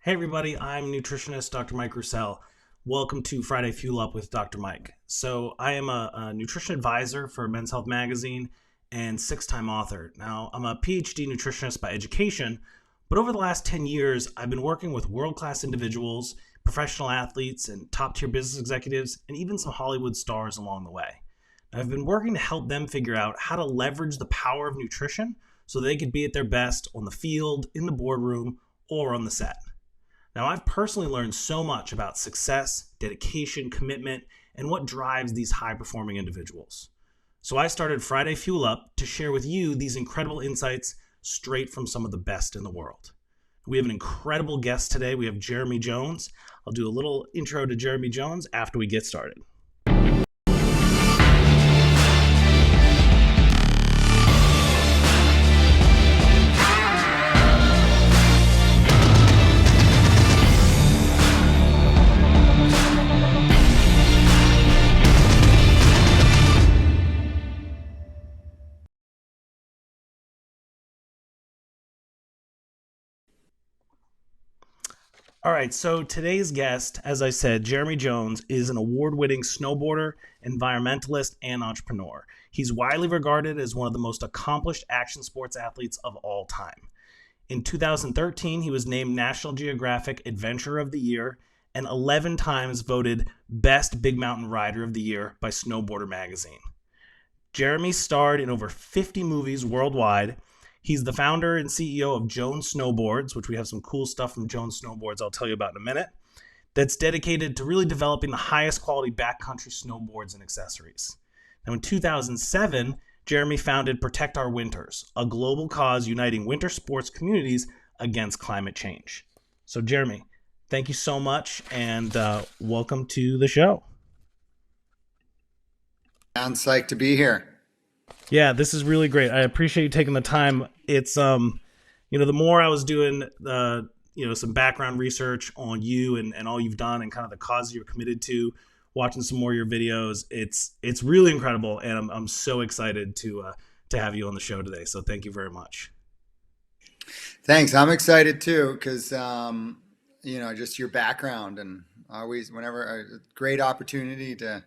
Hey everybody, I'm nutritionist Dr. Mike Roussell. Welcome to Friday Fuel Up with Dr. Mike. So I am a nutrition advisor for Men's Health Magazine and six-time author. Now, I'm a PhD nutritionist by education, but over the last 10 years, I've been working with world-class individuals, professional athletes, and top-tier business executives, and even some Hollywood stars along the way. And I've been working to help them figure out how to leverage the power of nutrition so they could be at their best on the field, in the boardroom, or on the set. Now, I've personally learned so much about success, dedication, commitment, and what drives these high-performing individuals. So I started Friday Fuel Up to share with you these incredible insights straight from some of the best in the world. We have an incredible guest today. We have Jeremy Jones. I'll do a little intro to Jeremy Jones after we get started. All right, so today's guest, as I said, Jeremy Jones, is an award-winning snowboarder, environmentalist, and entrepreneur. He's widely regarded as one of the most accomplished action sports athletes of all time. In 2013, he was named National Geographic Adventurer of the Year and 11 times voted Best Big Mountain Rider of the Year by Snowboarder magazine. Jeremy starred in over 50 movies worldwide. He's the founder and CEO of Jones Snowboards, which we have some cool stuff from Jones Snowboards I'll tell you about in a minute, that's dedicated to really developing the highest quality backcountry snowboards and accessories. Now, in 2007, Jeremy founded Protect Our Winters, a global cause uniting winter sports communities against climate change. So, Jeremy, thank you so much, and welcome to the show. I'm psyched to be here. Yeah, this is really great. I appreciate you taking the time. It's the more I was doing some background research on you and all you've done and kind of the causes you're committed to, watching some more of your videos, it's really incredible, and I'm so excited to have you on the show today. So thank you very much. Thanks. I'm excited too because just your background and always whenever a great opportunity to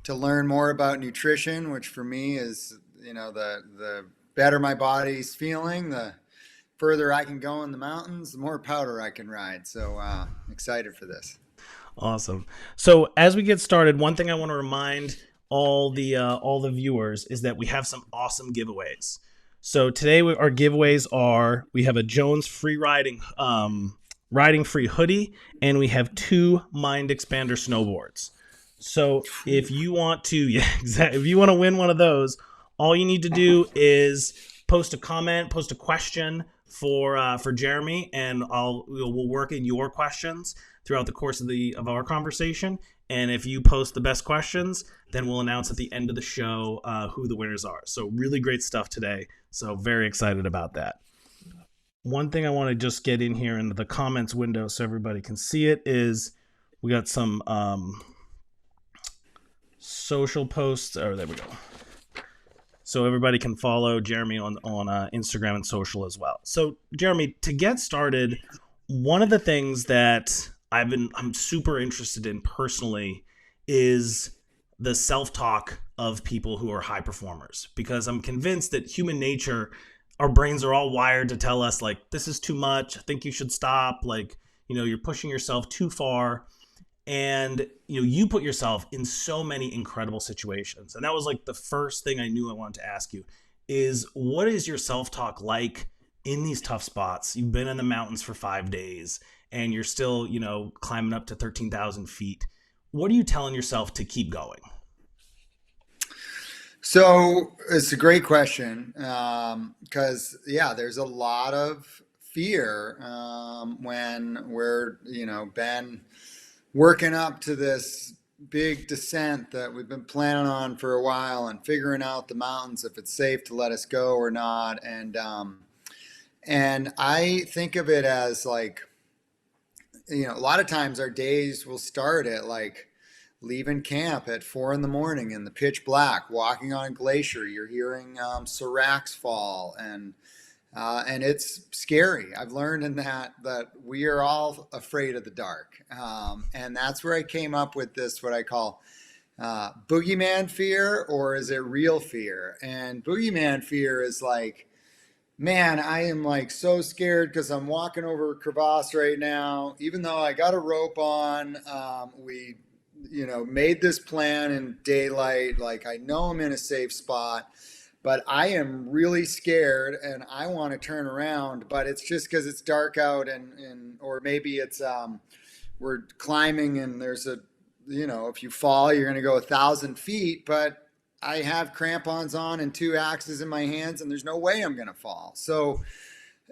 learn more about nutrition, which for me is, the better my body's feeling, the further I can go in the mountains, the more powder I can ride. So excited for this. Awesome. So as we get started, one thing I want to remind all the viewers is that we have some awesome giveaways. So today our giveaways are, we have a Jones freeriding riding free hoodie, and we have 2 Mind Expander snowboards. So if you want to, if you want to win one of those, all you need to do is post a comment, post a question for Jeremy, and we'll work in your questions throughout the course of our conversation. And if you post the best questions, then we'll announce at the end of the show who the winners are. So really great stuff today. So very excited about that. One thing I want to just get in here into the comments window so everybody can see it is we got some social posts. Oh, there we go. So everybody can follow Jeremy on Instagram and social as well. So Jeremy, to get started, one of the things that I'm super interested in personally is the self-talk of people who are high performers, because I'm convinced that human nature, our brains are all wired to tell us, like, this is too much. I think you should stop. Like, you're pushing yourself too far. And you put yourself in so many incredible situations. And that was like the first thing I knew I wanted to ask you is, what is your self-talk like in these tough spots? You've been in the mountains for 5 days and you're still, climbing up to 13,000 feet. What are you telling yourself to keep going? So it's a great question because, there's a lot of fear when we're, been working up to this big descent that we've been planning on for a while and figuring out the mountains, if it's safe to let us go or not. And I think of it as like, a lot of times our days will start at like leaving camp at 4 a.m. in the pitch black, walking on a glacier. You're hearing seracs fall, and And it's scary. I've learned in that we are all afraid of the dark, and that's where I came up with this what I call boogeyman fear, or is it real fear? And boogeyman fear is like, man, I am like so scared because I'm walking over a crevasse right now. Even though I got a rope on, we, made this plan in daylight. Like I know I'm in a safe spot, but I am really scared and I want to turn around. But it's just because it's dark out, and or maybe it's we're climbing and there's a, if you fall, you're going to go 1,000 feet, but I have crampons on and two axes in my hands, and there's no way I'm going to fall. So,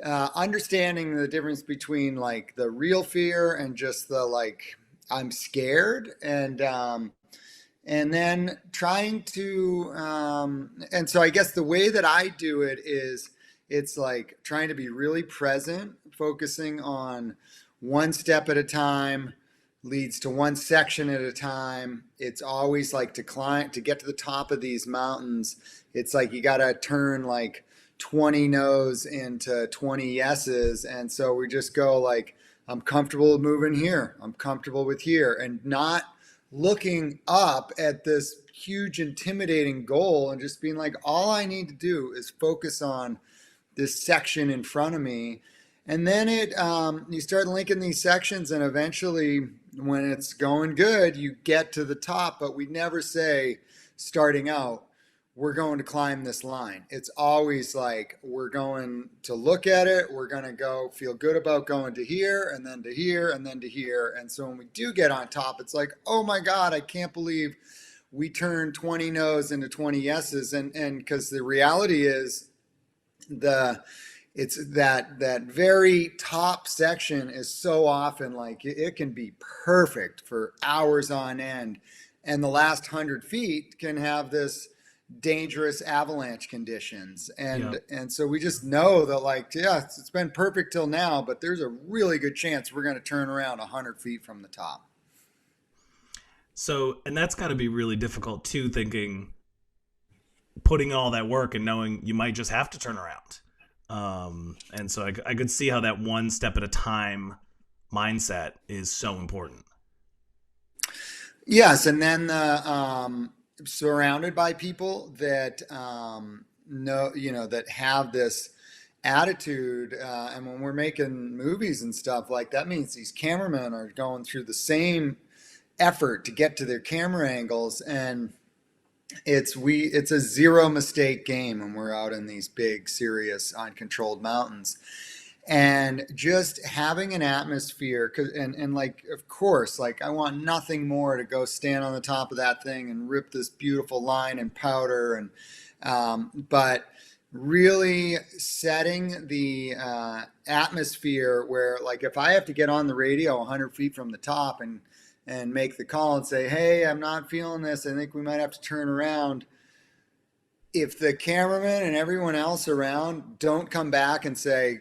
understanding the difference between like the real fear and just the like I'm scared, and then trying to, and so I guess the way that I do it is it's like trying to be really present, focusing on one step at a time, leads to one section at a time. It's always like to climb, to get to the top of these mountains. It's like you got to turn like 20 no's into 20 yeses. And so we just go like, I'm comfortable moving here. I'm comfortable with here, and not looking up at this huge intimidating goal and just being like, all I need to do is focus on this section in front of me. And then you start linking these sections, and eventually when it's going good, you get to the top. But we never say starting out, we're going to climb this line. It's always like, we're going to look at it. We're going to go feel good about going to here, and then to here, and then to here. And so when we do get on top, it's like, oh my God, I can't believe we turned 20 no's into 20 yeses. And because the reality is it's that very top section is so often like it can be perfect for hours on end, and the last 100 feet can have this dangerous avalanche conditions, Yeah. and so we just know that like, yeah, it's been perfect till now, but there's a really good chance we're going to turn around 100 feet from the top. So, and that's got to be really difficult too, thinking, putting all that work and knowing you might just have to turn around. And so I could see how that one step at a time mindset is so important. Yes, and then surrounded by people that know, that have this attitude. And when we're making movies and stuff, like that means these cameramen are going through the same effort to get to their camera angles, and it's a zero mistake game when we're out in these big, serious, uncontrolled mountains. And just having an atmosphere, and like, of course, like I want nothing more to go stand on the top of that thing and rip this beautiful line and powder, and but really setting the atmosphere where, like, if I have to get on the radio 100 feet from the top and make the call and say, hey, I'm not feeling this, I think we might have to turn around. If the cameraman and everyone else around don't come back and say,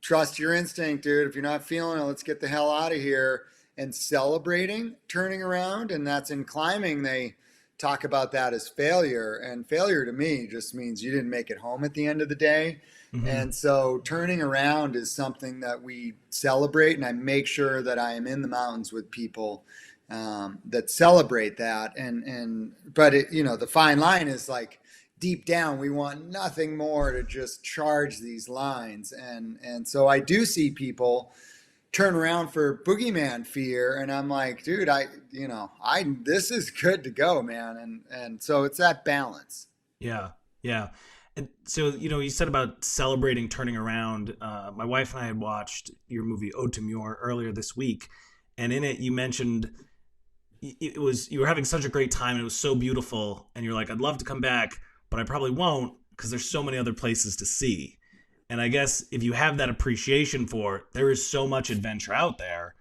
trust your instinct, dude, if you're not feeling it, let's get the hell out of here, and celebrating turning around, and that's in climbing, they talk about that as failure. And failure to me just means you didn't make it home at the end of the day. Mm-hmm. And so turning around is something that we celebrate, and I make sure that I am in the mountains with people that celebrate that. But the fine line is like, deep down, we want nothing more to just charge these lines. And so I do see people turn around for boogeyman fear, and I'm like, dude, this is good to go, man. And so it's that balance. Yeah. Yeah. And so, you said about celebrating turning around. My wife and I had watched your movie Ode to Muir earlier this week. And in it, you mentioned you were having such a great time, and it was so beautiful. And you're like, I'd love to come back, but I probably won't because there's so many other places to see. And I guess if you have that appreciation for it, there is so much adventure out there.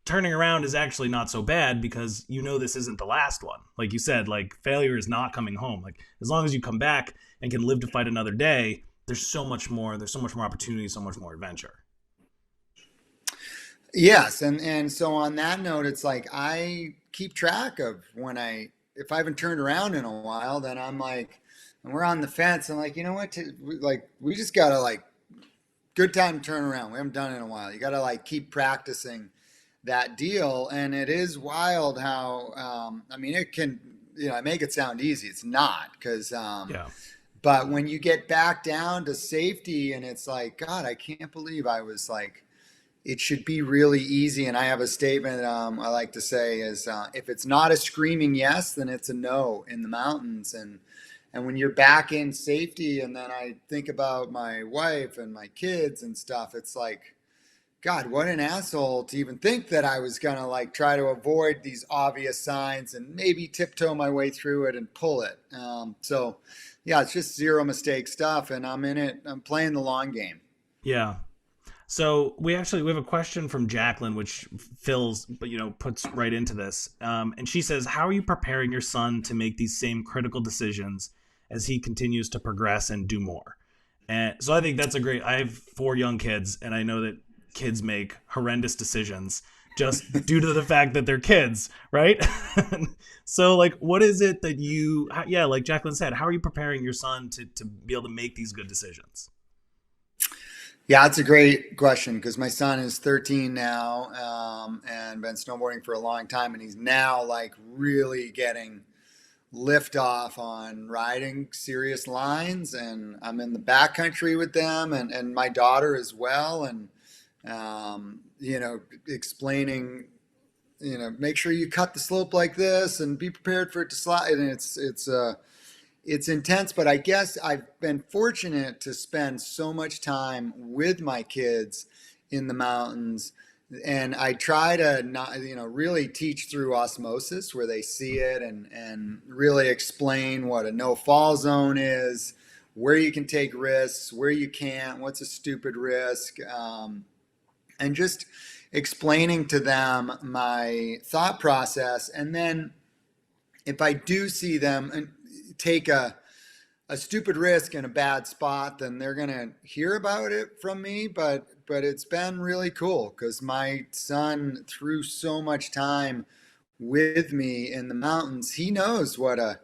Turning around is actually not so bad because this isn't the last one. Like you said, like failure is not coming home. Like as long as you come back and can live to fight another day, there's so much more. There's so much more opportunity, so much more adventure. Yes, and so on that note, it's like I keep track of if I haven't turned around in a while, then I'm like, and we're on the fence, and like, you know what, like we just gotta like good time to turn around. We haven't done it in a while. You got to like keep practicing that deal. And it is wild how, I mean, it can, I make it sound easy. It's not because, Yeah. but when you get back down to safety and it's like, God, I can't believe I was like, it should be really easy. And I have a statement I like to say is if it's not a screaming yes, then it's a no in the mountains. And when you're back in safety, and then I think about my wife and my kids and stuff, it's like, God, what an asshole to even think that I was going to like try to avoid these obvious signs and maybe tiptoe my way through it and pull it. So, yeah, it's just zero mistake stuff. And I'm in it. I'm playing the long game. Yeah. So we have a question from Jacqueline, which fills, puts right into this. And she says, how are you preparing your son to make these same critical decisions as he continues to progress and do more? And so I think that's I have 4 young kids, and I know that kids make horrendous decisions just due to the fact that they're kids, right? So like, what is it that like Jacqueline said, how are you preparing your son to be able to make these good decisions? Yeah, it's a great question because my son is 13 now and been snowboarding for a long time. And he's now like really getting lift off on riding serious lines. And I'm in the backcountry with them and my daughter as well. And, explaining, make sure you cut the slope like this and be prepared for it to slide. And it's intense, but I guess I've been fortunate to spend so much time with my kids in the mountains. And I try to not, really teach through osmosis where they see it and really explain what a no fall zone is, where you can take risks, where you can't, what's a stupid risk. And just explaining to them my thought process. And then if I do see them take a stupid risk in a bad spot, then they're going to hear about it from me. But it's been really cool because my son, through so much time with me in the mountains, he knows what a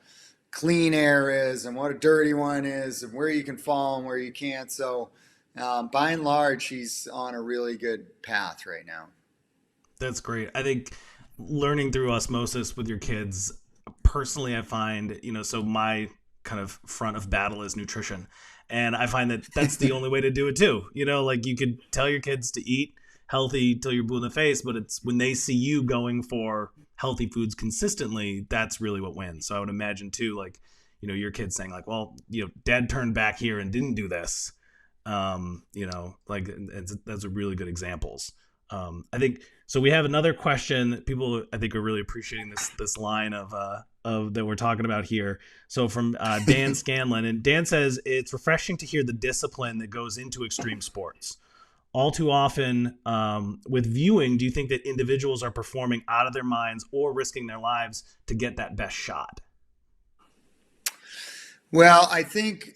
clean air is and what a dirty one is and where you can fall and where you can't. So by and large, he's on a really good path right now. That's great. I think learning through osmosis with your kids, personally, I find, so my kind of front of battle is nutrition. And I find that that's the only way to do it too. Like you could tell your kids to eat healthy till you're blue in the face, but it's when they see you going for healthy foods consistently, that's really what wins. So I would imagine too, like, your kids saying like, well, dad turned back here and didn't do this. That's a really good examples. I think so. We have another question that people I think are really appreciating this line of that we're talking about here. So from Dan Scanlon, and Dan says it's refreshing to hear the discipline that goes into extreme sports. All too often with viewing, do you think that individuals are performing out of their minds or risking their lives to get that best shot? Well, I think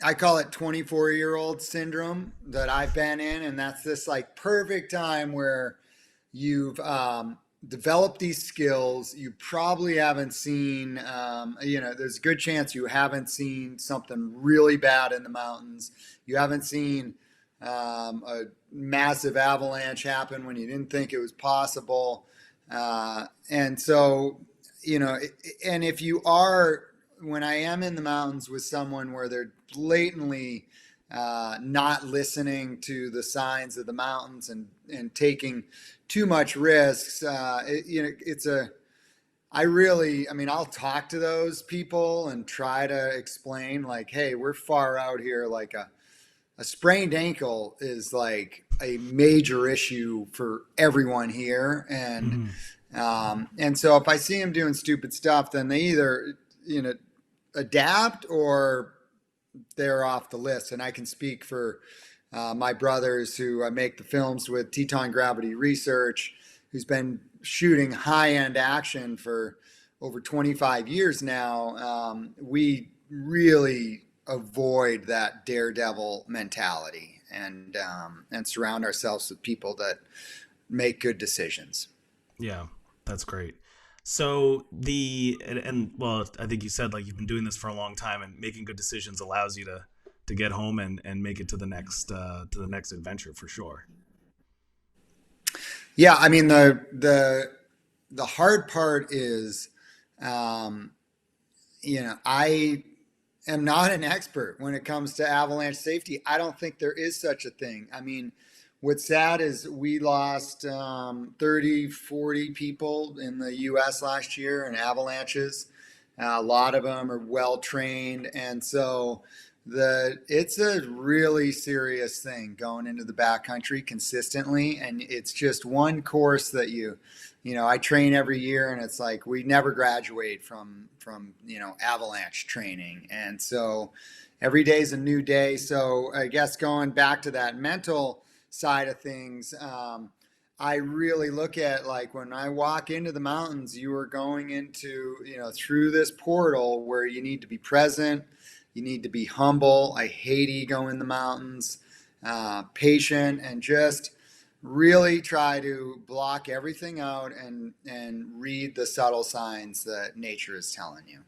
I call it 24-year-old syndrome that I've been in. And that's this like perfect time where you've developed these skills. You probably haven't seen, there's a good chance you haven't seen something really bad in the mountains. You haven't seen a massive avalanche happen when you didn't think it was possible. And so, and if you are, when I am in the mountains with someone where they're blatantly not listening to the signs of the mountains and taking too much risks, I'll talk to those people and try to explain like, hey, we're far out here. Like a sprained ankle is like a major issue for everyone here. And so if I see them doing stupid stuff, then they either, adapt or they're off the list. And I can speak for my brothers who I make the films with, Teton Gravity Research, who's been shooting high-end action for over 25 years now. We really avoid that daredevil mentality and surround ourselves with people that make good decisions. Yeah, that's great. So well, I think you said like you've been doing this for a long time, and making good decisions allows you to get home and make it to the next adventure for sure. Yeah, I mean the hard part is, um, I am not an expert when it comes to avalanche safety. I don't think there is such a thing. I mean, what's sad is we lost 30, 40 people in the US last year in avalanches. A lot of them are well trained. And so it's a really serious thing going into the backcountry consistently. And it's just one course that I train every year, and it's like we never graduate from avalanche training. And so every day is a new day. So I guess going back to that mental side of things, I really look at, like, when I walk into the mountains, you are going into, through this portal where you need to be present. You need to be humble. I hate ego in the mountains, patient, and just really try to block everything out and read the subtle signs that nature is telling you.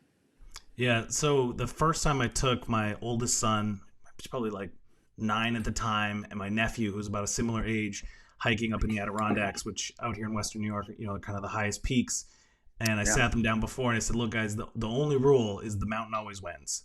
Yeah. So the first time I took my oldest son, he was probably like 9 at the time, and my nephew, who was about a similar age, hiking up in the Adirondacks, which out here in Western New York, kind of the highest peaks. And I sat them down before and I said, look, guys, the only rule is the mountain always wins.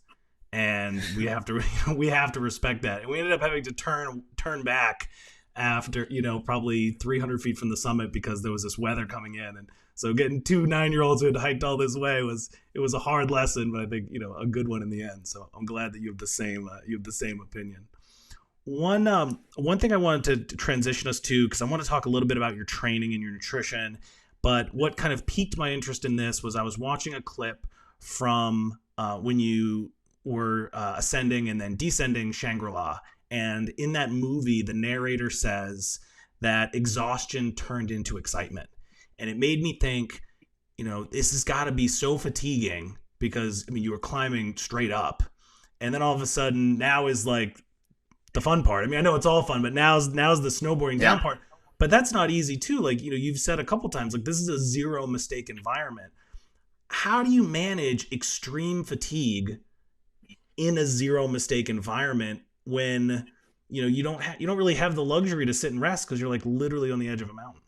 And we have to we have to respect that. And we ended up having to turn back after, probably 300 feet from the summit because there was this weather coming in. And so getting 2 9-year-olds who had hiked all this way was a hard lesson, but I think, a good one in the end. So I'm glad that you have the same opinion. One thing I wanted to transition us to, because I want to talk a little bit about your training and your nutrition, but what kind of piqued my interest in this was I was watching a clip from when you were ascending and then descending Shangri-La. And in that movie, the narrator says that exhaustion turned into excitement. And it made me think, this has got to be so fatiguing because, you were climbing straight up. And then all of a sudden now is like the fun part. I know it's all fun, but now's the snowboarding down part. But that's not easy too. Like, you've said a couple times, like, this is a zero mistake environment. How do you manage extreme fatigue in a zero mistake environment when, you don't really have the luxury to sit and rest because you're like literally on the edge of a mountain?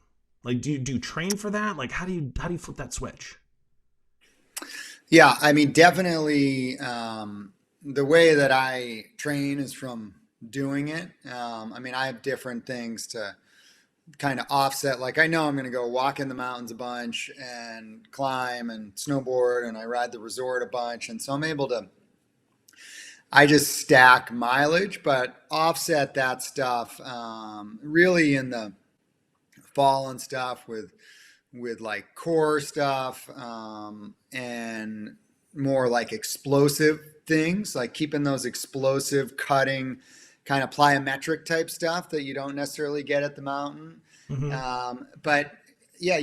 Like, do you train for that? Like, how do you flip that switch? Yeah, definitely. The way that I train is from doing it. I have different things to kind of offset. Like, I know I'm going to go walk in the mountains a bunch and climb and snowboard, and I ride the resort a bunch. And so I'm able to, I just stack mileage, but offset that stuff really in the fall and stuff with like core stuff and more like explosive things, like keeping those explosive cutting kind of plyometric type stuff that you don't necessarily get at the mountain. Mm-hmm. But yeah,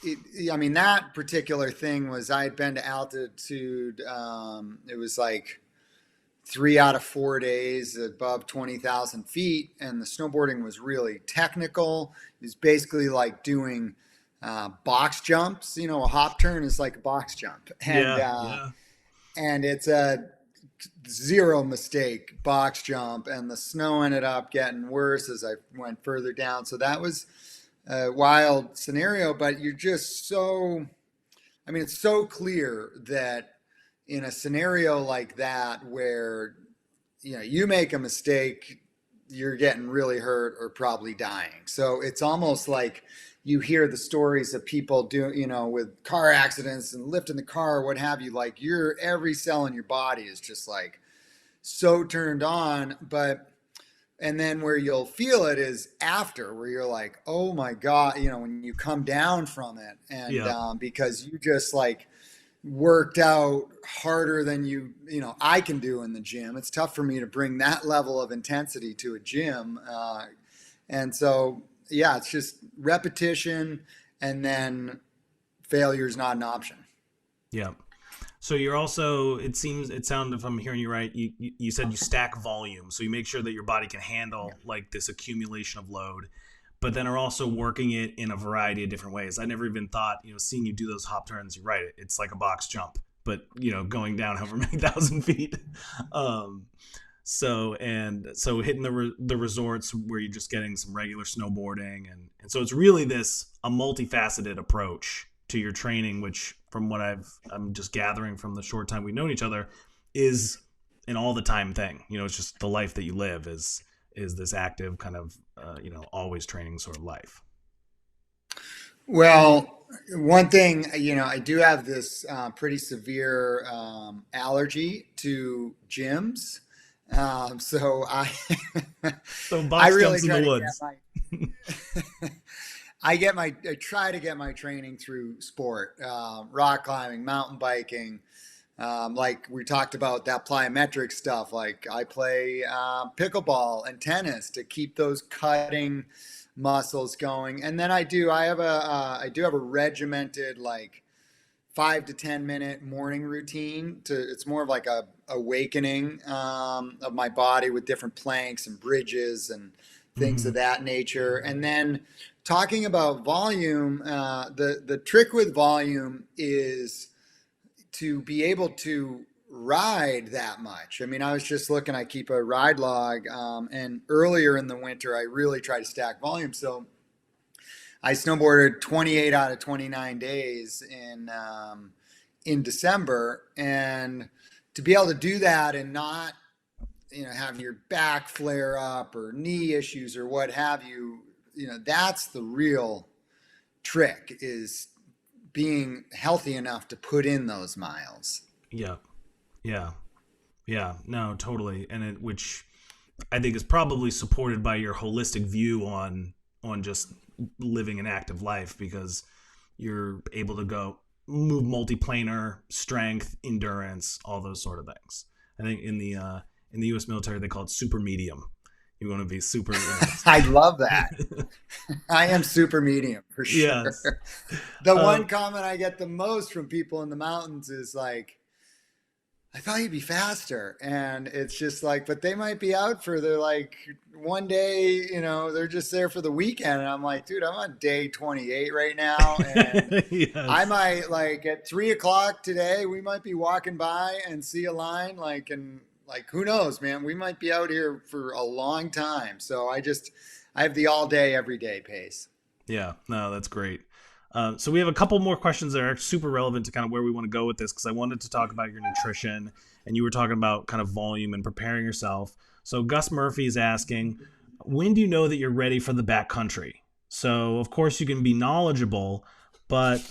that particular thing was, I had been to altitude. It was like 3 out of 4 days above 20,000 feet. And the snowboarding was really technical. It was basically like doing box jumps. A hop turn is like a box jump. And, and it's a zero mistake box jump, and the snow ended up getting worse as I went further down. So that was a wild scenario, but you're just it's so clear that in a scenario like that where, you make a mistake, you're getting really hurt or probably dying. So it's almost like you hear the stories of people with car accidents and lifting the car or what have you, like every cell in your body is just like so turned on. And then where you'll feel it is after, where you're like, oh my God, when you come down from it and because you just like worked out harder than I can do in the gym. It's tough for me to bring that level of intensity to a gym. And so, yeah, it's just repetition, and then failure is not an option. Yeah. So you're also, it sounded, if I'm hearing you right, you said you stack volume. So you make sure that your body can handle like this accumulation of load, but then are also working it in a variety of different ways. I never even thought, seeing you do those hop turns, you're right. It's like a box jump, but going down however many thousand feet. Um, so hitting the resorts where you're just getting some regular snowboarding, and so it's really this a multifaceted approach to your training, which from what I'm just gathering from the short time we've known each other is an all the time thing. It's just the life that you live is this active kind of always training sort of life. Well, one thing, I do have this pretty severe allergy to gyms. So So I box really jumps in try the to get woods. my, I try to get my training through sport, rock climbing, mountain biking. Like we talked about that plyometric stuff. Like I play pickleball and tennis to keep those cutting muscles going. And then I do have a regimented like 5 to 10 minute morning routine it's more of like a awakening of my body with different planks and bridges and things of Hmm. that nature. And then talking about volume, the trick with volume is to be able to ride that much. I mean, I was just looking, I keep a ride log, and earlier in the winter, I really try to stack volume. So I snowboarded 28 out of 29 days in December, and to be able to do that and not have your back flare up or knee issues or what have you, that's the real trick, is being healthy enough to put in those miles. Yeah, yeah, yeah. No, totally. Which I think is probably supported by your holistic view on just living an active life, because you're able to go move multiplanar, strength, endurance, all those sort of things. I think in the U.S. military they call it super medium. You want to be super. I love that. I am super medium for Yes. sure. The Uh, one comment I get the most from people in the mountains is like, I thought you'd be faster. And it's just like, but they might be out for their like one day, they're just there for the weekend. And I'm like, dude, I'm on day 28 right now. And I yes. might like at 3 o'clock today, we might be walking by and see a line and like, who knows, man, we might be out here for a long time. So I have the all day, every day pace. Yeah. No, that's great. So we have a couple more questions that are super relevant to kind of where we want to go with this, because I wanted to talk about your nutrition, and you were talking about kind of volume and preparing yourself. So Gus Murphy is asking, when do you know that you're ready for the backcountry? So of course you can be knowledgeable, but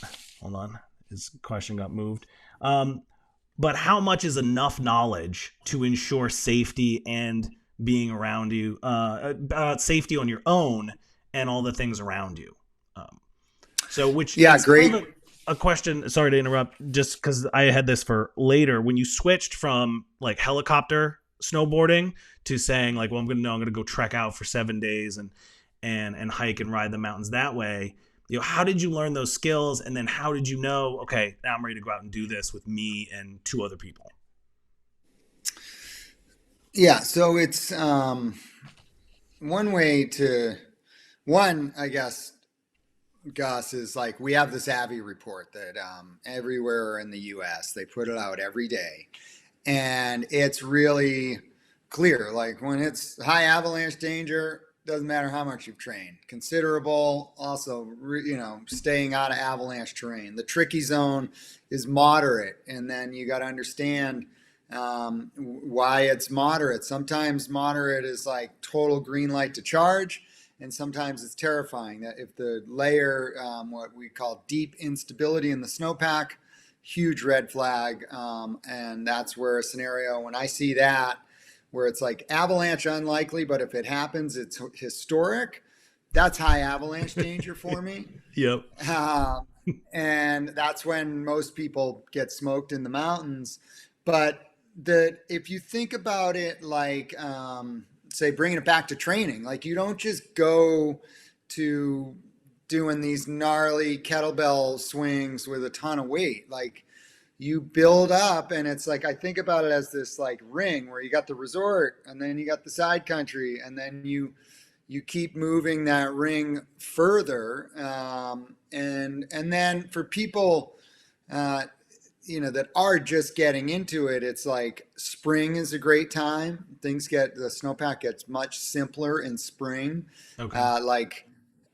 hold on, his question got moved. Um, but how much is enough knowledge to ensure safety and being around you, safety on your own and all the things around you? Um, which Yeah, is kind great. of a question. Sorry to interrupt, just because I had this for later. When you switched from like helicopter snowboarding to saying like, well, I'm gonna go trek out for 7 days and hike and ride the mountains that way. How did you learn those skills, and then how did you know? Okay, now I'm ready to go out and do this with me and two other people. Yeah, so it's one way to one, I guess, Gus, is like we have this Avi report that everywhere in the U.S. they put it out every day, and it's really clear. Like when it's high avalanche danger, doesn't matter how much you've trained. Considerable, also, staying out of avalanche terrain. The tricky zone is moderate, and then you got to understand why it's moderate. Sometimes moderate is like total green light to charge, and sometimes it's terrifying. That if the layer, what we call deep instability in the snowpack, huge red flag, and that's where a scenario when I see that where it's like avalanche unlikely, but if it happens, it's historic. That's high avalanche danger for me. Yep. Um, and that's when most people get smoked in the mountains. But if you think about it, like say bringing it back to training, like you don't just go to doing these gnarly kettlebell swings with a ton of weight. Like you build up, and it's like I think about it as this like ring where you got the resort, and then you got the side country, and then you keep moving that ring further, and then for people, uh, that are just getting into it, it's like spring is a great time. The snowpack gets much simpler in spring. Okay. Like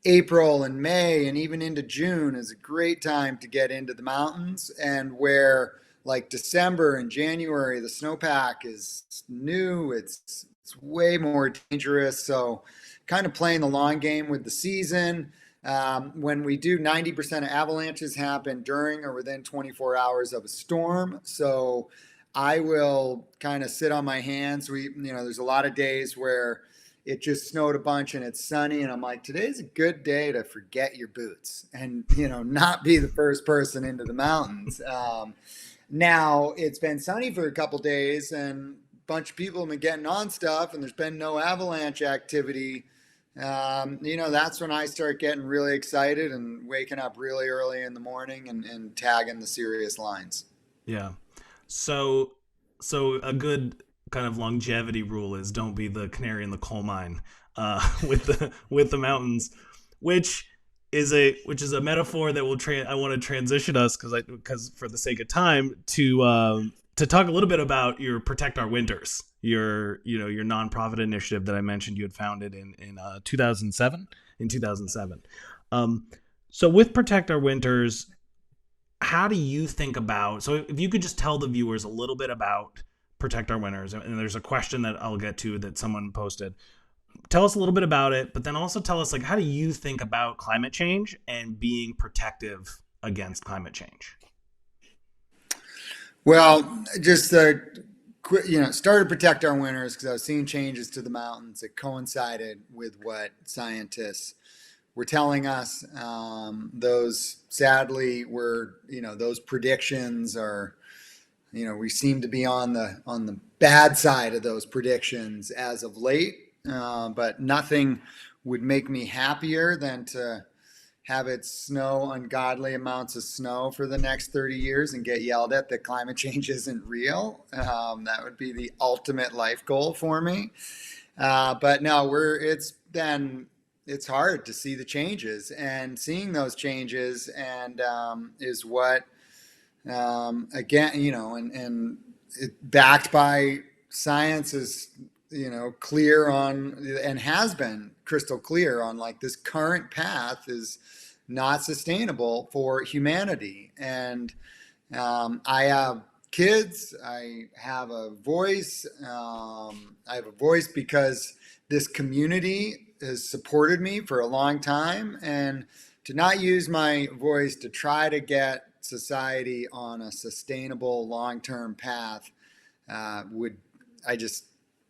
April and May and even into June is a great time to get into the mountains. And where like December and January, the snowpack is new, it's way more dangerous. So kind of playing the long game with the season. When we do, 90% of avalanches happen during or within 24 hours of a storm. So I will kind of sit on my hands. There's a lot of days where it just snowed a bunch and it's sunny, and I'm like, today's a good day to forget your boots and not be the first person into the mountains. Now it's been sunny for a couple days and a bunch of people have been getting on stuff and there's been no avalanche activity. That's when I start getting really excited and waking up really early in the morning and tagging the serious lines. Yeah. So a good kind of longevity rule is don't be the canary in the coal mine with the mountains, which is a metaphor that I want to transition us because for the sake of time to talk a little bit about your Protect Our Winters, your nonprofit initiative that I mentioned you had founded in 2007. So with Protect Our Winters, how do you think about, so if you could just tell the viewers a little bit about Protect Our Winters, and there's a question that I'll get to that someone posted. Tell us a little bit about it, but then also tell us, like, how do you think about climate change and being protective against climate change? Well, just started Protect Our Winters because I was seeing changes to the mountains that coincided with what scientists were telling us. Those sadly were, those predictions are, we seem to be on the bad side of those predictions as of late. But nothing would make me happier than to have it snow ungodly amounts of snow for the next 30 years and get yelled at that climate change isn't real. That would be the ultimate life goal for me. But no, it's hard to see the changes, and seeing those changes and is what, again, and it, backed by science, is clear on, and has been crystal clear on, like, this current path is not sustainable for humanity. And I have kids. I have a voice. Because this community has supported me for a long time, and to not use my voice to try to get society on a sustainable long-term path I just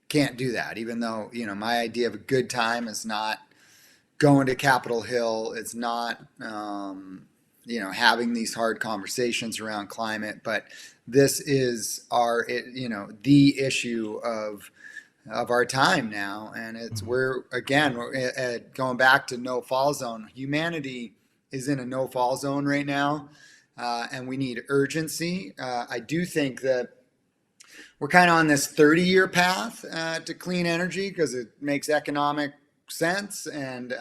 can't do that. Even though my idea of a good time is not going to Capitol Hill, it's not having these hard conversations around climate, but this is the issue of our time now. And it's we're going back to no fall zone. Humanity is in a no fall zone right now, and we need urgency. I do think that we're kind of on this 30-year path to clean energy because it makes economic sense, and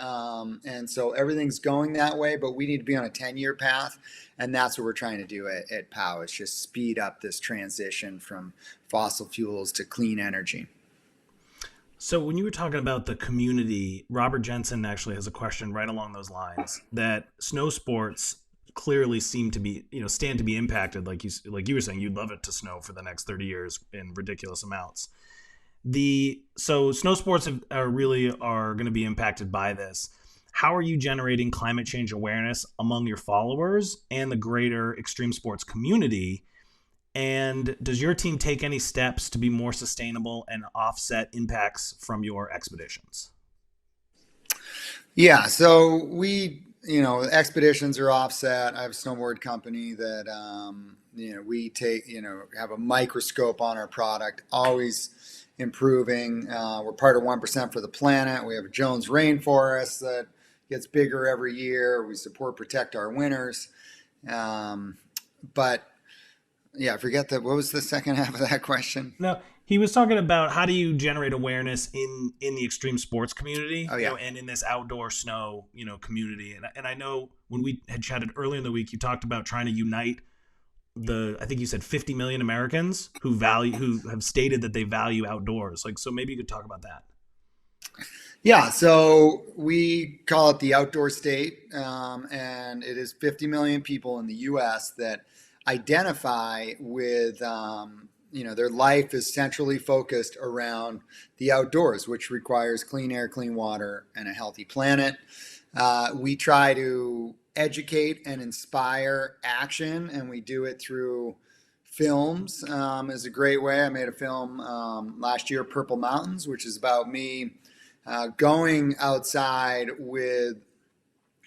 so everything's going that way. But we need to be on a 10-year path, and that's what we're trying to do at POW. Is just speed up this transition from fossil fuels to clean energy. So when you were talking about the community, Robert Jensen actually has a question right along those lines, that snow sports clearly seem to be, stand to be impacted. Like you were saying, you'd love it to snow for the next 30 years in ridiculous amounts. So snow sports are going to be impacted by this. How are you generating climate change awareness among your followers and the greater extreme sports community? And does your team take any steps to be more sustainable and offset impacts from your expeditions? Yeah, so expeditions are offset. I have a snowboard company that, we take, have a microscope on our product, always improving. We're part of 1% for the Planet. We have a Jones Rainforest that gets bigger every year. We support Protect Our Winters. But yeah, I forget that. What was the second half of that question? No, he was talking about how do you generate awareness in the extreme sports community, oh, yeah. And in this outdoor snow, community. And I know when we had chatted earlier in the week, you talked about trying to unite the I think you said 50 million Americans who have stated that they value outdoors. Like, so maybe you could talk about that. Yeah, so we call it the outdoor state, and it is 50 million people in the U.S. that identify with, their life is centrally focused around the outdoors, which requires clean air, clean water, and a healthy planet. We try to educate and inspire action, and we do it through films. Is a great way. I made a film last year, Purple Mountains, which is about me going outside with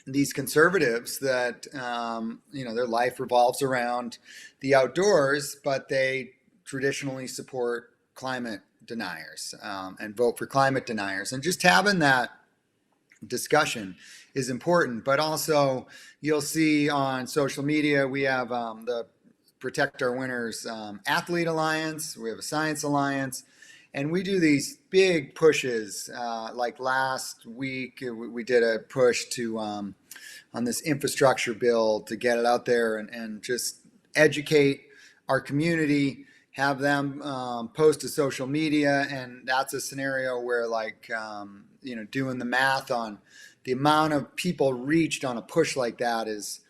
these conservatives that their life revolves around the outdoors, but they traditionally support climate deniers and vote for climate deniers. And just having that discussion is important. But also, you'll see on social media, we have the Protect Our Winters Athlete Alliance, we have a Science Alliance, and we do these big pushes. Like last week, we did a push to on this infrastructure bill to get it out there and just educate our community, have them post to social media. And that's a scenario where, doing the math on the amount of people reached on a push like that is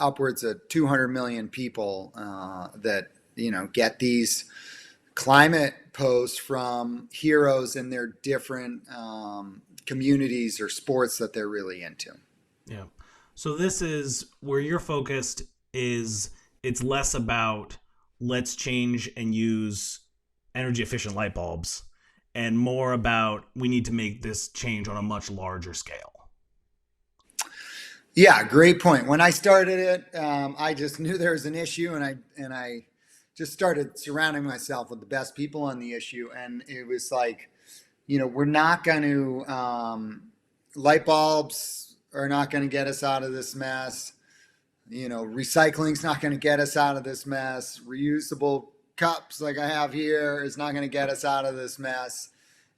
upwards of 200 million people that get these climate posts from heroes in their different communities or sports that they're really into. Yeah. So this is where you're focused. It's less about let's change and use energy efficient light bulbs, and more about we need to make this change on a much larger scale. Yeah, great point. When I started it, I just knew there was an issue, and I just started surrounding myself with the best people on the issue. And it was like, we're not going to, light bulbs are not going to get us out of this mess. Recycling's not going to get us out of this mess. Reusable cups like I have here is not going to get us out of this mess.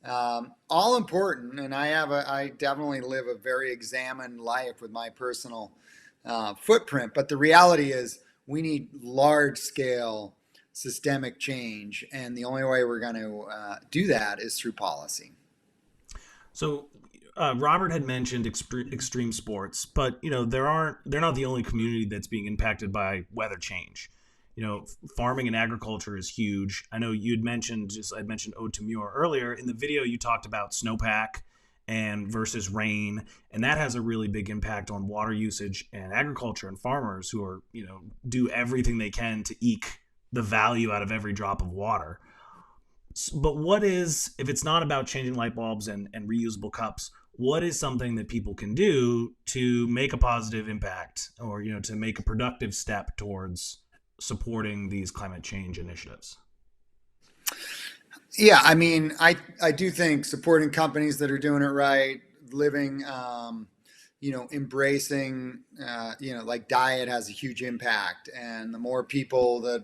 All important. And I definitely live a very examined life with my personal footprint. But the reality is we need large scale systemic change. And the only way we're going to do that is through policy. So Robert had mentioned extreme sports, but they're not the only community that's being impacted by weather change. Farming and agriculture is huge. I know I'd mentioned Ode to Muir earlier. In the video, you talked about snowpack and versus rain, and that has a really big impact on water usage and agriculture and farmers who are, do everything they can to eke the value out of every drop of water. But if it's not about changing light bulbs and reusable cups, what is something that people can do to make a positive impact, or to make a productive step towards supporting these climate change initiatives? Yeah, I mean, I do think supporting companies that are doing it right, living, embracing, like diet has a huge impact. And the more people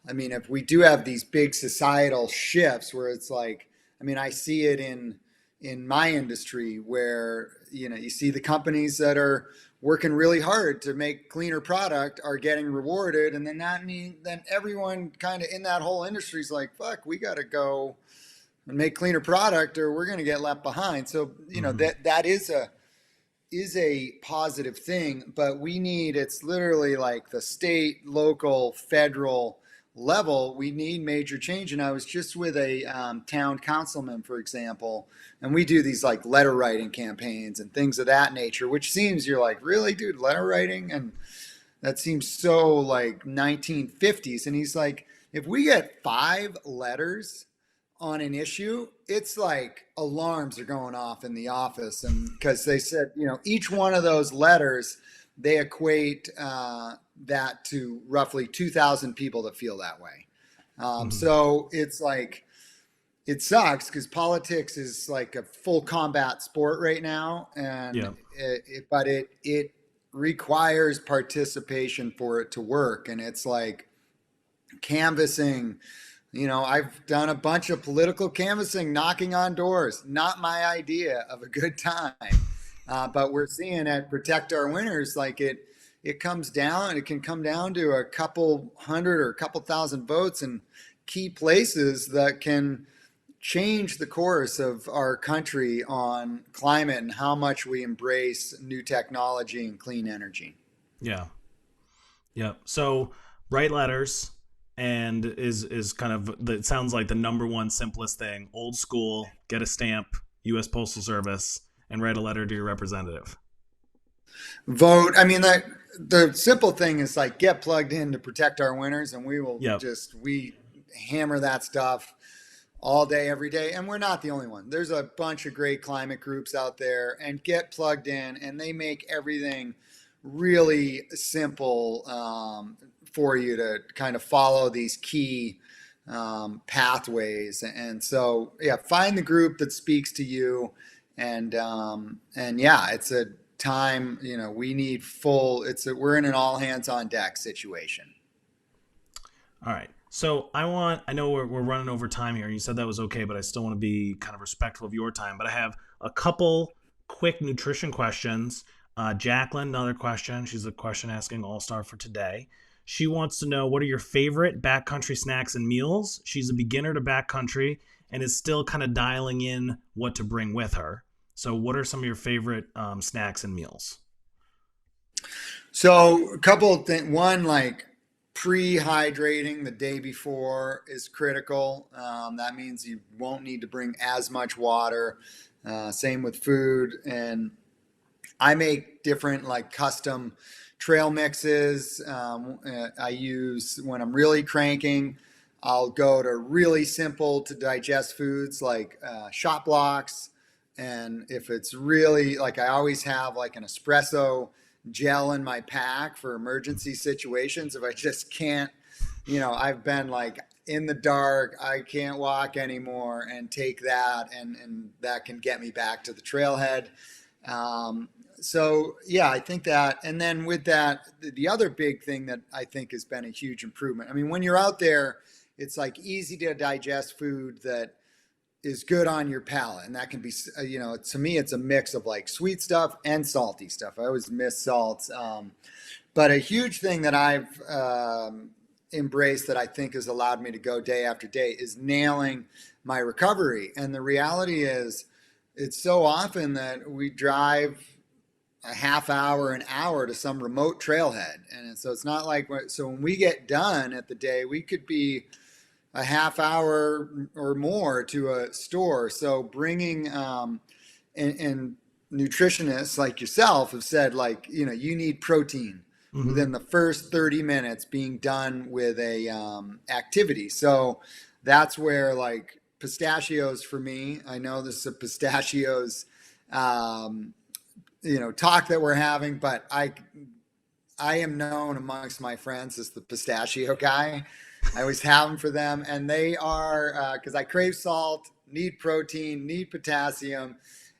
if we do have these big societal shifts where it's like, I see it in my industry where, you see the companies that are working really hard to make cleaner product are getting rewarded. And then then everyone kind of in that whole industry is like, fuck, we got to go and make cleaner product or we're going to get left behind. So, that is a positive thing, but it's literally like the state, local, federal level, we need major change. And I was just with a town councilman, for example, and we do these like letter writing campaigns and things of that nature, which seems, you're like, really, dude, letter writing? And that seems so like 1950s. And he's like, if we get 5 letters on an issue, it's like alarms are going off in the office. And because they said, each one of those letters, they equate that to roughly 2,000 people that feel that way. So it's like, it sucks because politics is like a full combat sport right now. And but it requires participation for it to work. And it's like canvassing, I've done a bunch of political canvassing, knocking on doors, not my idea of a good time. But we're seeing at Protect Our Winters, like it can come down to a couple hundred or a couple thousand votes in key places that can change the course of our country on climate and how much we embrace new technology and clean energy. Yeah. Yeah. So write letters and is kind of it sounds like the number one simplest thing. Old school, get a stamp, US Postal Service, and write a letter to your representative. Vote. I mean, that the simple thing is like get plugged in to protect our winters, and Yep. we hammer that stuff all day, every day. And we're not the only one. There's a bunch of great climate groups out there, and get plugged in, and they make everything really simple for you to kind of follow these key pathways. And so, yeah, find the group that speaks to you, and yeah, it's a time. We need we're in an all hands on deck situation. All right. So I know we're running over time here, and you said that was okay, but I still want to be kind of respectful of your time. But I have a couple quick nutrition questions. Jacqueline, another question. She's a question asking all star for today. She wants to know, what are your favorite backcountry snacks and meals? She's a beginner to backcountry and is still kind of dialing in what to bring with her. So, what are some of your favorite snacks and meals? So a couple of things. One, like pre-hydrating the day before is critical. That means you won't need to bring as much water. Same with food. And I make different like custom trail mixes. I use when I'm really cranking. I'll go to really simple to digest foods like shot blocks. And if it's really like, I always have like an espresso gel in my pack for emergency situations. If I just can't, I've been like in the dark, I can't walk anymore, and take that, and that can get me back to the trailhead. So yeah, I think that, and then with that, the other big thing that I think has been a huge improvement. I mean, when you're out there, it's like easy to digest food that is good on your palate, and that can be, to me, it's a mix of like sweet stuff and salty stuff. I always miss salts, but a huge thing that I've embraced that I think has allowed me to go day after day is nailing my recovery. And the reality is, it's so often that we drive a half hour, an hour to some remote trailhead. And so it's not like, so when we get done at the day, we could be a half hour or more to a store. So bringing, and nutritionists like yourself have said, like, you need protein Mm-hmm. within the first 30 minutes being done with a activity. So that's where like pistachios for me, I know this is a pistachios, um, talk that we're having, but I am known amongst my friends as the pistachio guy. I always have them for them, and they are, because I crave salt, need protein, need potassium,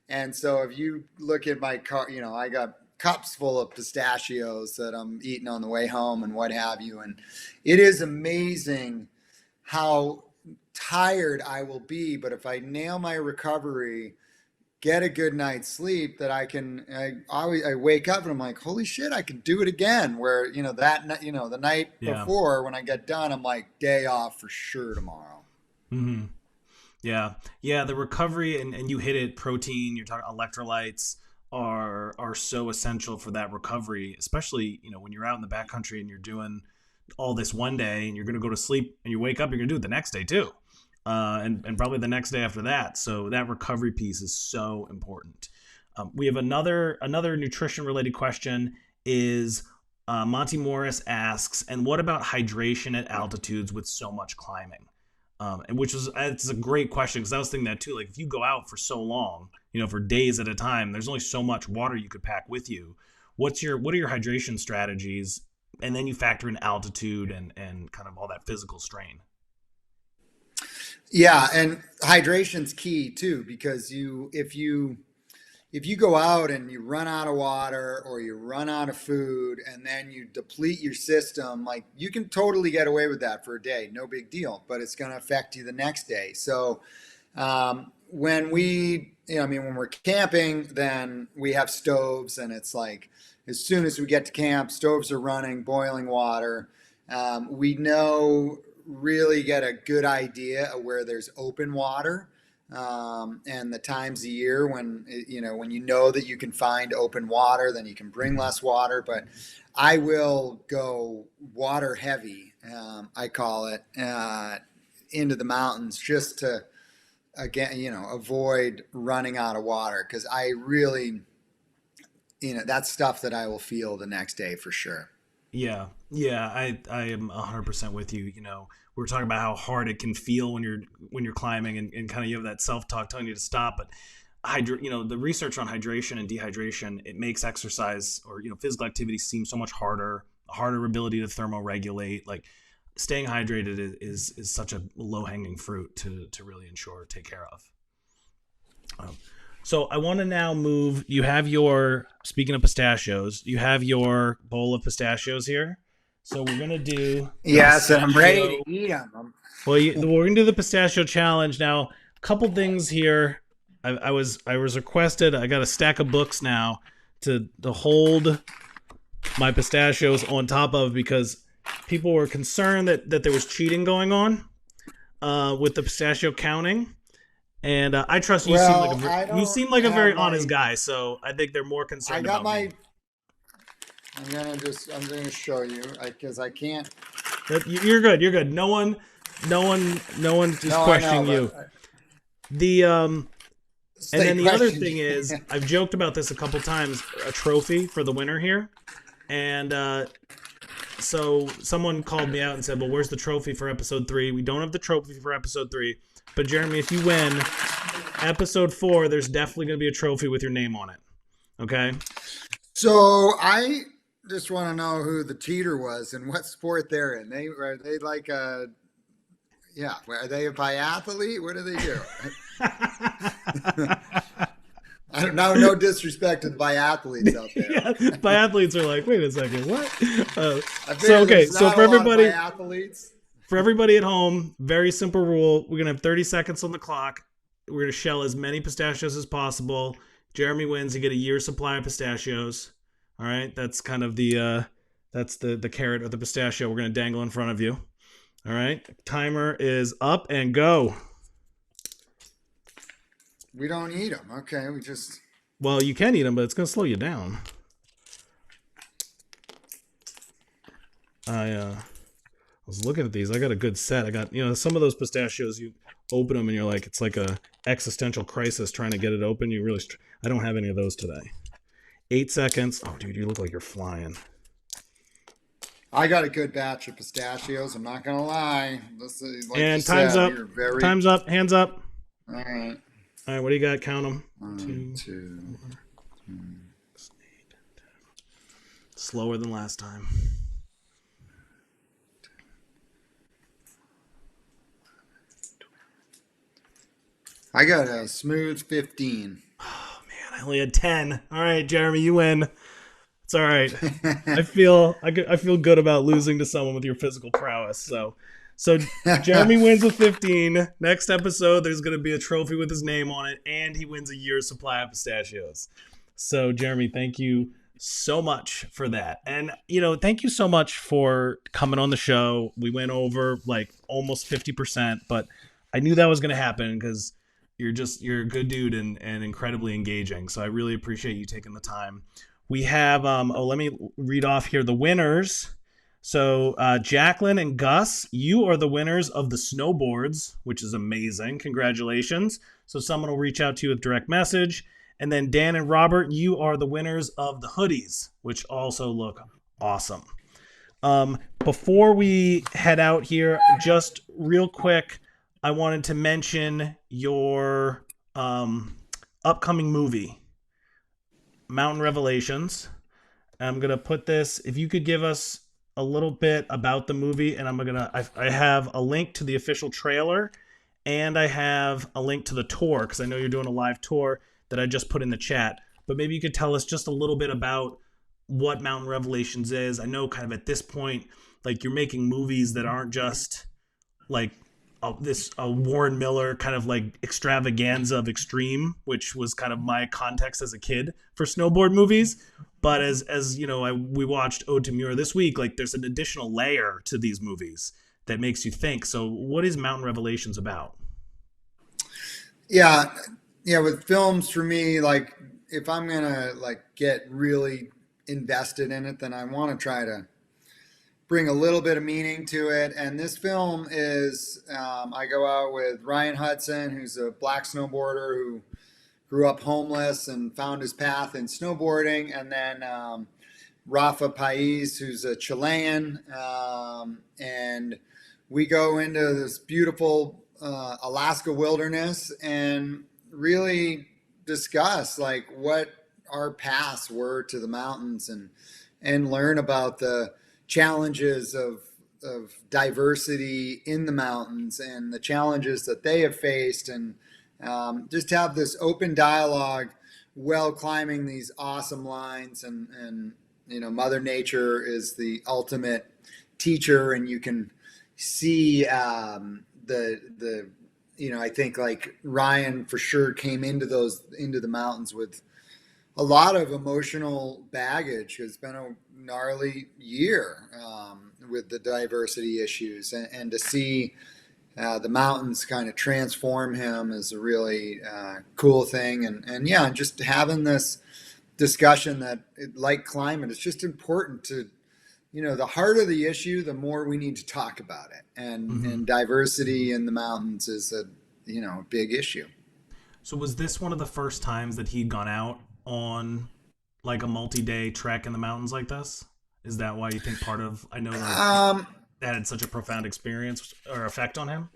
and so if you look at my car, I got cups full of pistachios that I'm eating on the way home and what have you, and it is amazing how tired I will be, but if I nail my recovery, get a good night's sleep, that I wake up and I'm like, holy shit, I can do it again. Where, the night Yeah. before when I get done, I'm like, day off for sure tomorrow. Mm-hmm. Yeah, yeah. The recovery and you hit it. Protein. You're talking electrolytes are so essential for that recovery, especially when you're out in the backcountry and you're doing all this one day and you're going to go to sleep and you wake up, you're going to do it the next day too, and probably the next day after that. So that recovery piece is so important. We have another nutrition related question. Is Monty Morris asks, and what about hydration at altitudes with so much climbing? And which is it's a great question, because I was thinking that too. Like if you go out for so long, for days at a time, there's only so much water you could pack with you. What are your hydration strategies? And then you factor in altitude and kind of all that physical strain. Yeah, and hydration's key too, because if you go out and you run out of water or you run out of food and then you deplete your system, like you can totally get away with that for a day, no big deal, but it's going to affect you the next day. So when we're camping, then we have stoves, and it's like as soon as we get to camp, stoves are running, boiling water. We know really get a good idea of where there's open water, and the times of year when when you know that you can find open water, then you can bring less water. But I will go water heavy, I call it, into the mountains just to again avoid running out of water, because I really that's stuff that I will feel the next day for sure. Yeah, yeah, I am 100% with you. We're talking about how hard it can feel when you're climbing, and kind of you have that self-talk telling you to stop. But the research on hydration and dehydration, it makes exercise or physical activity seem so much harder. A harder ability to thermoregulate. Like staying hydrated is such a low-hanging fruit to really take care of. So I want to now move. You have speaking of pistachios, you have your bowl of pistachios here. So we're going to do. Yes, and I'm ready to eat them. Well, we're going to do the pistachio challenge. Now, a couple things here. I was requested. I got a stack of books now to hold my pistachios on top of, because people were concerned that there was cheating going on with the pistachio counting. And I trust you. You seem like a very honest guy, so I think they're more concerned about me. I'm gonna show you, because I can't. You're good. You're good. No one is questioning you. And then the other thing is, I've joked about this a couple times. A trophy for the winner here, and so someone called me out and said, "Well, where's the trophy for episode 3? We don't have the trophy for episode 3." But Jeremy, if you win episode 4, there's definitely going to be a trophy with your name on it. Okay? So I just want to know who the cheater was and what sport they're in. Are they like are they a biathlete? What do they do? I don't know. No disrespect to the biathletes out there. Yeah, biathletes are like, wait a second, what? So for everybody, biathletes. For everybody at home, very simple rule. We're going to have 30 seconds on the clock. We're going to shell as many pistachios as possible. Jeremy wins. You get a year's supply of pistachios. All right. That's kind of the carrot or the pistachio we're going to dangle in front of you. All right. Timer is up and go. We don't eat them. Okay. Well, you can eat them, but it's going to slow you down. I was looking at these. I got a good set. I got, some of those pistachios, you open them and you're like, it's like a existential crisis trying to get it open. I don't have any of those today. 8 seconds. Oh, dude, you look like you're flying. I got a good batch of pistachios. I'm not going to lie. And time's up. Time's up. Hands up. All right. All right, what do you got? Count them. 1, 2, 3. Slower than last time. I got a smooth 15. Oh man, I only had 10. All right, Jeremy, you win. It's all right. I feel good about losing to someone with your physical prowess. So Jeremy wins with 15. Next episode, there's going to be a trophy with his name on it, and he wins a year's supply of pistachios. So Jeremy, thank you so much for that. And thank you so much for coming on the show. We went over like almost 50%, but I knew that was going to happen because you're a good dude and incredibly engaging. So I really appreciate you taking the time. We have, let me read off here the winners. So Jacqueline and Gus, you are the winners of the snowboards, which is amazing. Congratulations. So someone will reach out to you with direct message. And then Dan and Robert, you are the winners of the hoodies, which also look awesome. Before we head out here, just real quick, I wanted to mention your upcoming movie, Mountain Revelations. I'm going to put this, if you could give us a little bit about the movie, and I have a link to the official trailer, and I have a link to the tour, because I know you're doing a live tour that I just put in the chat. But maybe you could tell us just a little bit about what Mountain Revelations is. I know kind of at this point, like you're making movies that aren't just like a Warren Miller kind of like extravaganza of extreme, which was kind of my context as a kid for snowboard movies. But as you know, we watched Ode to Muir this week. Like, there's an additional layer to these movies that makes you think. So, what is Mountain Revelations about? Yeah, yeah. With films, for me, like if I'm gonna like get really invested in it, then I want to try to bring a little bit of meaning to it. And this film is, I go out with Ryan Hudson, who's a black snowboarder who grew up homeless and found his path in snowboarding, and then Rafa Pais, who's a Chilean, and we go into this beautiful Alaska wilderness and really discuss like what our paths were to the mountains, and learn about the challenges of diversity in the mountains and the challenges that they have faced, and just have this open dialogue while climbing these awesome lines. And you know, Mother Nature is the ultimate teacher, and you can see the you know, I think like Ryan for sure came into the mountains with a lot of emotional baggage. It's been a gnarly year with the diversity issues, and to see the mountains kind of transform him is a really cool thing. And yeah, just having this discussion that, like climate, it's just important to, you know, the harder the issue, the more we need to talk about it. And diversity in the mountains is a, you know, big issue. So, was this one of the first times that he'd gone out on like a multi-day trek in the mountains like this? Is that why you think part of, I know that that had such a profound experience or effect on him?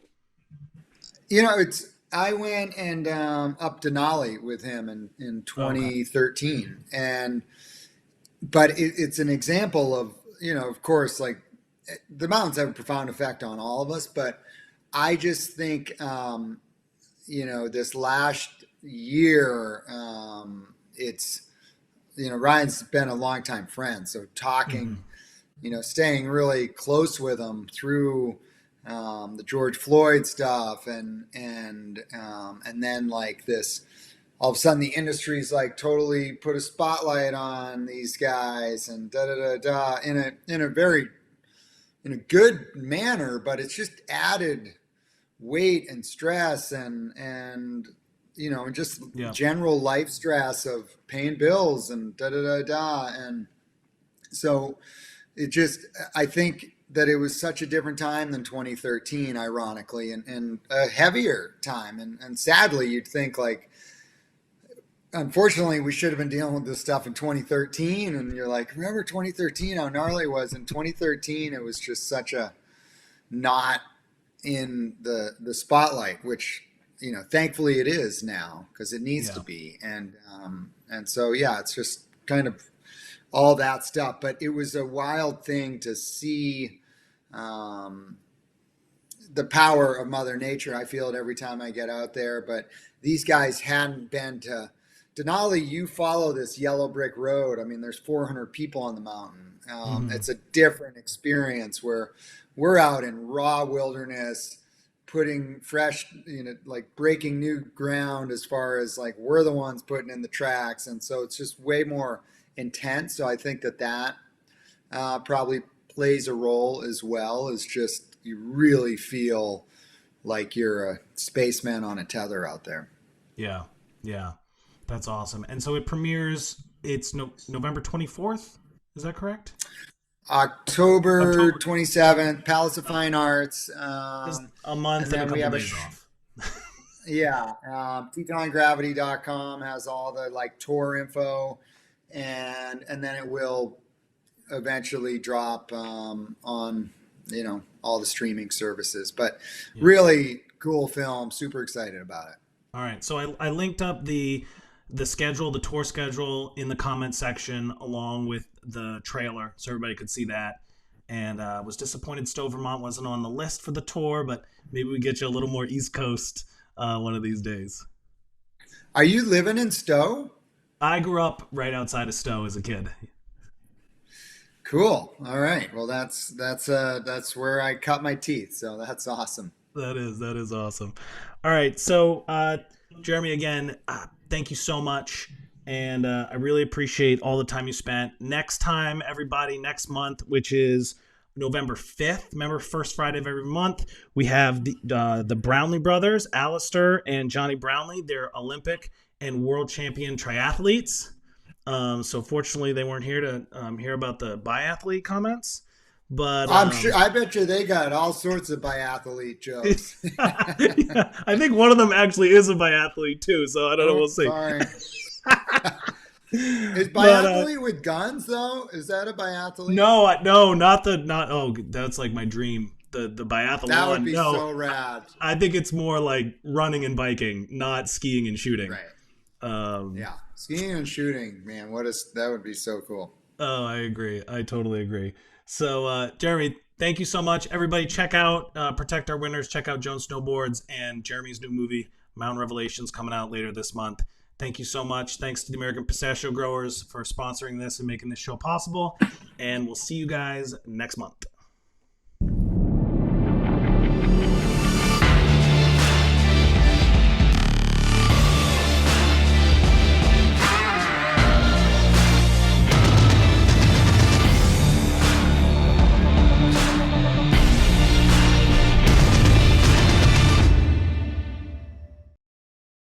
You know, it's, I went and up Denali with him in Okay. 2013, and but it's an example of, you know, of course, like the mountains have a profound effect on all of us, but I just think you know, this last year, it's, you know, Ryan's been a longtime friend, so talking, Hmm. you know, staying really close with him through the George Floyd stuff, and then like this, all of a sudden the industry's like totally put a spotlight on these guys, and da da da da, in a very, in a good manner, but it's just added weight and stress, and you know, just Yeah. general life stress of paying bills and da da da da. And so it just, I think that it was such a different time than 2013, ironically, and a heavier time. And sadly, you'd think like, unfortunately, we should have been dealing with this stuff in 2013. And you're like, remember 2013, how gnarly it was? In 2013, it was just such a not in the spotlight, which, you know, thankfully it is now, because it needs to Yeah. be. And so yeah, it's just kind of all that stuff. But it was a wild thing to see um, the power of Mother Nature. I feel it every time I get out there. But these guys hadn't been to Denali. You follow this yellow brick road. I mean, there's 400 people on the mountain. Hmm. It's a different experience where we're out in raw wilderness, putting fresh, you know, like breaking new ground as far as like we're the ones putting in the tracks. And so it's just way more intense. So I think that probably plays a role as well, as just you really feel like you're a spaceman on a tether out there. Yeah. Yeah. That's awesome. And so it premieres, it's November 24th. Is that correct? October October. 27th, Palace of Fine Arts. Just a And month and a then we couple have days off. yeah, tetongravity.com has all the like tour info, and then it will eventually drop on, you know, all the streaming services. But Yeah. really cool film, super excited about it. All right. So I linked up the schedule, the tour schedule in the comment section along with the trailer so everybody could see that. And was disappointed Stowe, Vermont wasn't on the list for the tour, but maybe we get you a little more East Coast one of these days. Are you living in Stowe? I grew up right outside of Stowe as a kid. Cool. All right. Well, that's where I cut my teeth. So that's awesome. That is awesome. All right, so Jeremy, again, thank you so much. And I really appreciate all the time you spent. Next time, everybody, next month, which is November 5th, remember, first Friday of every month, we have the Brownlee brothers, Alistair and Johnny Brownlee. They're Olympic and world champion triathletes. So fortunately, they weren't here to hear about the biathlete comments. But I'm sure. I bet you they got all sorts of biathlete jokes. Yeah, I think one of them actually is a biathlete too. So I don't know. We'll see. Sorry. Is biathlete with guns though? Is that a biathlete? No, not. Oh, that's like my dream. The biathlon. That would be no, so rad. I think it's more like running and biking, not skiing and shooting. Right. Yeah, skiing and shooting, man. That would be so cool. Oh, I agree. I totally agree. So, Jeremy, thank you so much. Everybody, check out Protect Our Winners. Check out Joan Snowboards and Jeremy's new movie, Mountain Revelations, coming out later this month. Thank you so much. Thanks to the American Pistachio Growers for sponsoring this and making this show possible. And we'll see you guys next month.